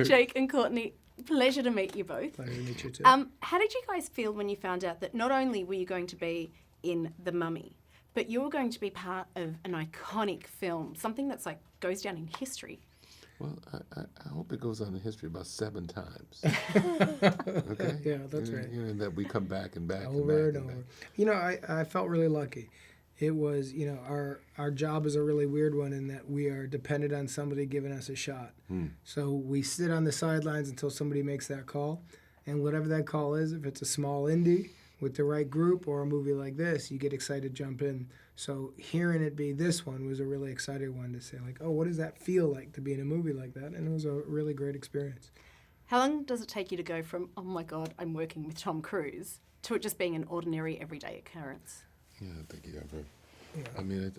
Jake and Courtney, pleasure to meet you both. Pleasure to meet you too. How did you guys feel when you found out that not only were you going to be in The Mummy, but you were going to be part of an iconic film, something that's like goes down in history? Well, I hope it goes on in history about 7 times. Okay? Yeah, that's right. You know, that we come back and back Over and and back. over. You know, I felt really lucky. It was, you know, our job is a really weird one in that we are dependent on somebody giving us a shot. So we sit on the sidelines until somebody makes that call. And whatever that call is, if it's a small indie with the right group or a movie like this, you get excited to jump in. So hearing it be this one was a really exciting one to say, like, oh, what does that feel like to be in a movie like that? And it was a really great experience. How long does it take you to go from, oh my God, I'm working with Tom Cruise, to it just being an ordinary, everyday occurrence? Yeah, I think you ever. I mean,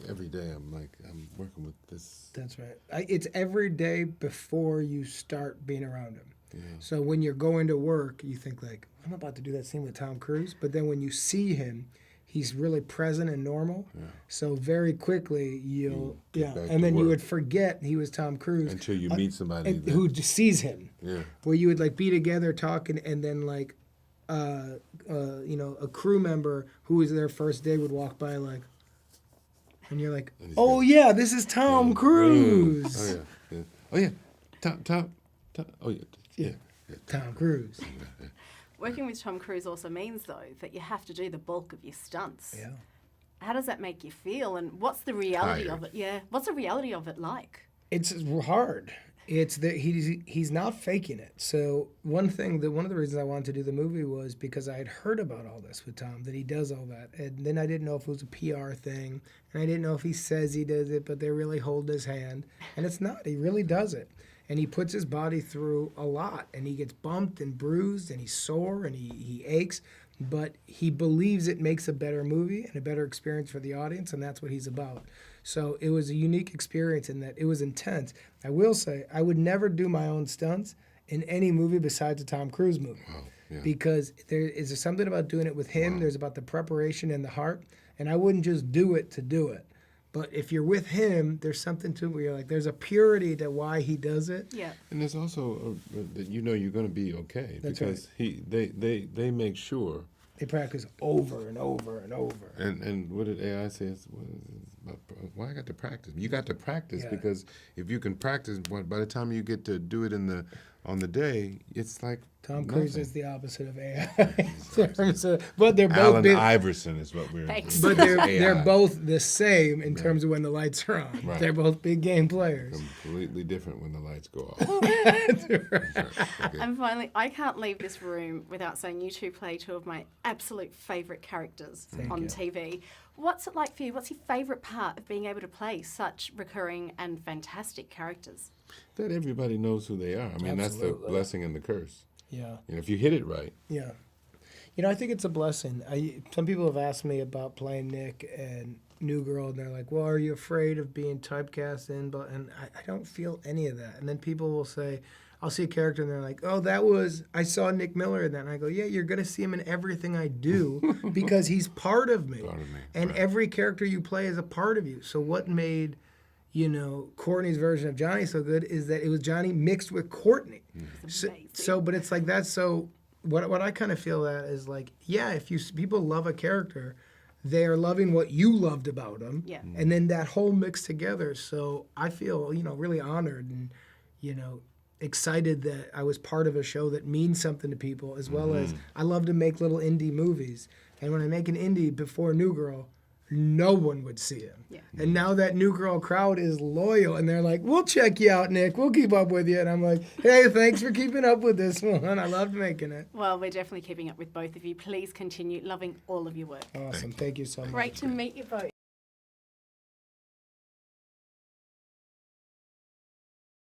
every day I'm working with this. That's right. It's every day before you start being around him. Yeah. So when you're going to work, you think like, I'm about to do that scene with Tom Cruise. But then when you see him, he's really present and normal. Yeah. So very quickly you'll, and then you would forget he was Tom Cruise. Until you meet somebody who just sees him. Yeah. Where you would like be together talking and then like, you know, a crew member who was their first day would walk by like, and you're like, oh yeah, this is Tom Cruise. Oh yeah. Oh yeah. Tom. Oh yeah. Yeah. Tom Cruise. Working with Tom Cruise also means, though, that you have to do the bulk of your stunts. Yeah. How does that make you feel, and what's the reality of it? Yeah, what's the reality of it like? It's hard. It's that he's not faking it. So one of the reasons I wanted to do the movie was because I had heard about all this with Tom, that he does all that, and then I didn't know if it was a PR thing, and I didn't know if he says he does it, but they really hold his hand, and it's not. He really does it. And he puts his body through a lot, and he gets bumped and bruised, and he's sore, and he aches, but he believes it makes a better movie and a better experience for the audience, and that's what he's about. So it was a unique experience in that it was intense. I will say, I would never do my own stunts in any movie besides a Tom Cruise movie. Wow. Yeah. Because there is something about doing it with him, there's about the preparation and the heart, and I wouldn't just do it to do it. But if you're with him, there's something to it where you're like, there's a purity to why he does it. Yeah. And there's also that you know you're going to be okay. That's because they make sure. They practice over and over and over. And what did AI say? Why I got to practice? You got to practice because if you can practice, by the time you get to do it on the day, it's like Tom nothing. Cruise is the opposite of AI. But they're both Allen big. Iverson is what we're. Thanks. But they're both the same in terms of when the lights are on. Right. They're both big game players. Completely different when the lights go off. Okay. And finally, I can't leave this room without saying you two play two of my absolute favourite characters on TV. What's it like for you? What's your favourite part of being able to play such recurring and fantastic characters? That everybody knows who they are. I mean, that's the blessing and the curse. Yeah. You know, if you hit it right. Yeah. You know, I think it's a blessing. Some people have asked me about playing Nick and New Girl, and they're like, well, are you afraid of being typecast in? And I don't feel any of that. And then people will say, I'll see a character, and they're like, oh, I saw Nick Miller in that. And I go, yeah, you're going to see him in everything I do because he's part of me. Part of me, And right. every character you play is a part of you. So what made, you know, Courtney's version of Johnny so good is that it was Johnny mixed with Courtney. So but it's like that's so. What I kind of feel that is like, yeah, if people love a character, they are loving what you loved about them, and then that whole mix together. So I feel, you know, really honored and, you know, excited that I was part of a show that means something to people, as well as I love to make little indie movies. And when I make an indie before New Girl, no one would see him. Yeah. And now that New Girl crowd is loyal, and they're like, we'll check you out, Nick. We'll keep up with you. And I'm like, hey, thanks for keeping up with this one. I loved making it. Well, we're definitely keeping up with both of you. Please continue loving all of your work. Awesome. Thank you so much. Great to meet you both.